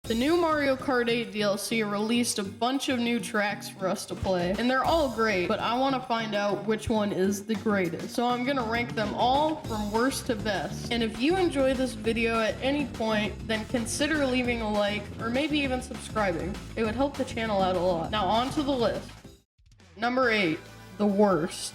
The new Mario Kart 8 DLC released a bunch of new tracks for us to play, and they're all great, but I want to find out which one is the greatest. So I'm gonna rank them all from worst to best. And if you enjoy this video at any point, then consider leaving a like, or maybe even subscribing. It would help the channel out a lot. Now on to the list. Number 8, the worst.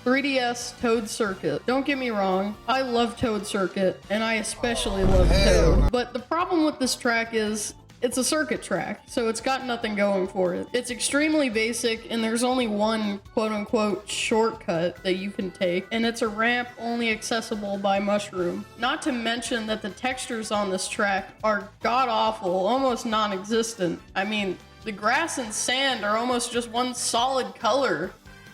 3DS Toad Circuit. Don't get me wrong, I love Toad Circuit, and I especially love Toad. But the problem with this track is, it's a circuit track, so it's got nothing going for it. It's extremely basic, and there's only one quote-unquote shortcut that you can take, and it's a ramp only accessible by Mushroom. Not to mention that the textures on this track are god-awful, almost non-existent. I mean, the grass and sand are almost just one solid color.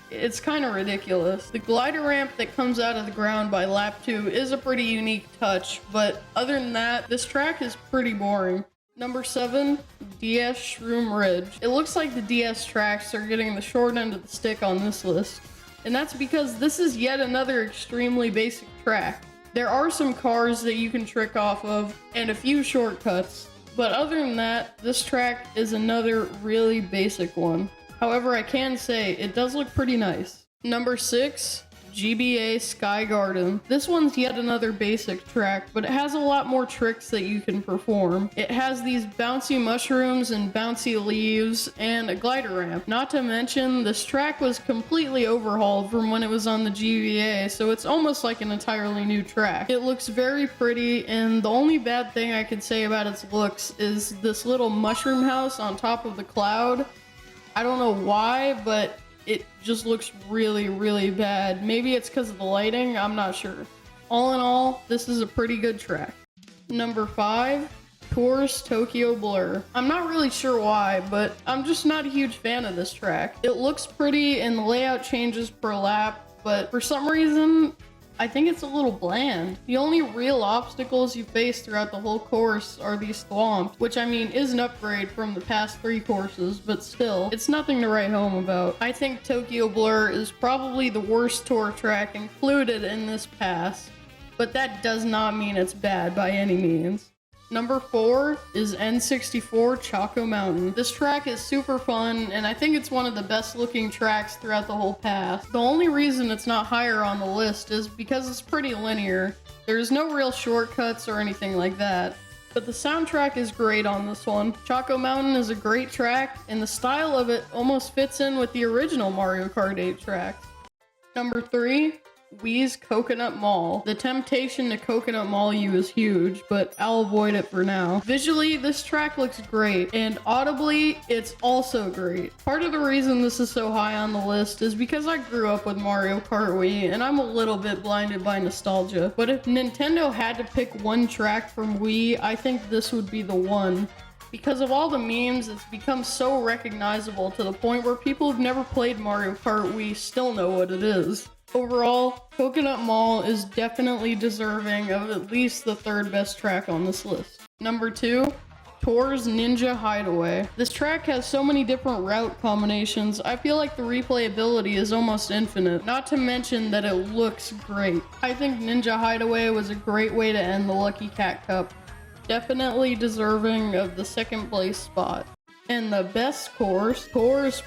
It's kind of ridiculous. The glider ramp that comes out of the ground by lap 2 is a pretty unique touch, but other than that, this track is pretty boring. Number 7, DS Shroom Ridge. It looks like the DS tracks are getting the short end of the stick on this list, and that's because this is yet another extremely basic track. There are some cars that you can trick off of, and a few shortcuts, but other than that, this track is another really basic one. However, I can say it does look pretty nice. Number 6, Gba Sky Garden. This one's yet another basic track, but it has a lot more tricks that you can perform. It has these bouncy mushrooms and bouncy leaves and a glider ramp. Not to mention, this track was completely overhauled from when it was on the GBA, so it's almost like an entirely new track. It looks very pretty, and the only bad thing I could say about its looks is this little mushroom house on top of the cloud. I don't know why, but it just looks really, really bad. Maybe it's because of the lighting, I'm not sure. All in all, this is a pretty good track. Number 5, Tours Tokyo Blur. I'm not really sure why, but I'm just not a huge fan of this track. It looks pretty and the layout changes per lap, but for some reason, I think it's a little bland. The only real obstacles you face throughout the whole course are these thwomps, which I mean is an upgrade from the past 3 courses, but still, it's nothing to write home about. I think Tokyo Blur is probably the worst tour track included in this pass, but that does not mean it's bad by any means. Number 4 is N64 Choco Mountain. This track is super fun, and I think it's one of the best looking tracks throughout the whole pass. The only reason it's not higher on the list is because it's pretty linear. There's no real shortcuts or anything like that. But the soundtrack is great on this one. Choco Mountain is a great track, and the style of it almost fits in with the original Mario Kart 8 track. Number 3, Wii's Coconut Mall. The temptation to Coconut Mall you is huge, but I'll avoid it for now. Visually, this track looks great, and audibly, it's also great. Part of the reason this is so high on the list is because I grew up with Mario Kart Wii, and I'm a little bit blinded by nostalgia. But if Nintendo had to pick one track from Wii, I think this would be the one. Because of all the memes, it's become so recognizable to the point where people who've never played Mario Kart Wii still know what it is. Overall, Coconut Mall is definitely deserving of at least the 3rd best track on this list. Number 2, Tours Ninja Hideaway. This track has so many different route combinations, I feel like the replayability is almost infinite, not to mention that it looks great. I think Ninja Hideaway was a great way to end the Lucky Cat Cup. Definitely deserving of the 2nd place spot. And the best course,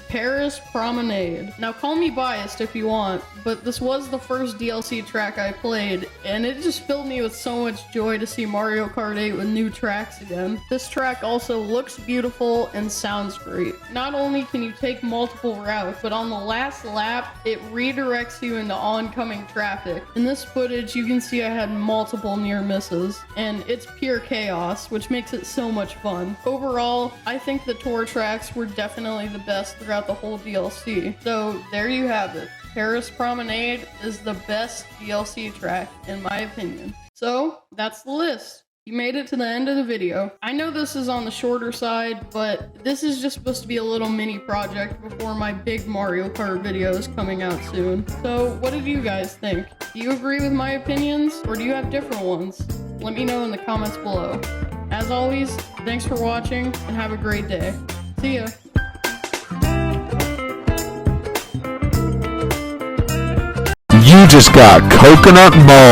Paris Promenade. Now call me biased if you want, but this was the first DLC track I played, and it just filled me with so much joy to see Mario Kart 8 with new tracks again. This track also looks beautiful and sounds great. Not only can you take multiple routes, but on the last lap, it redirects you into oncoming traffic. In this footage, you can see I had multiple near misses, and it's pure chaos, which makes it so much fun. Overall, I think the tour tracks were definitely the best throughout the whole DLC. So there you have it. Paris Promenade is the best DLC track in my opinion. So that's the list. You made it to the end of the video. I know this is on the shorter side, but this is just supposed to be a little mini project before my big Mario Kart video is coming out soon. So what did you guys think? Do you agree with my opinions, or do you have different ones? Let me know in the comments below. As always, thanks for watching and have a great day. See ya. You just got Coconut Mall.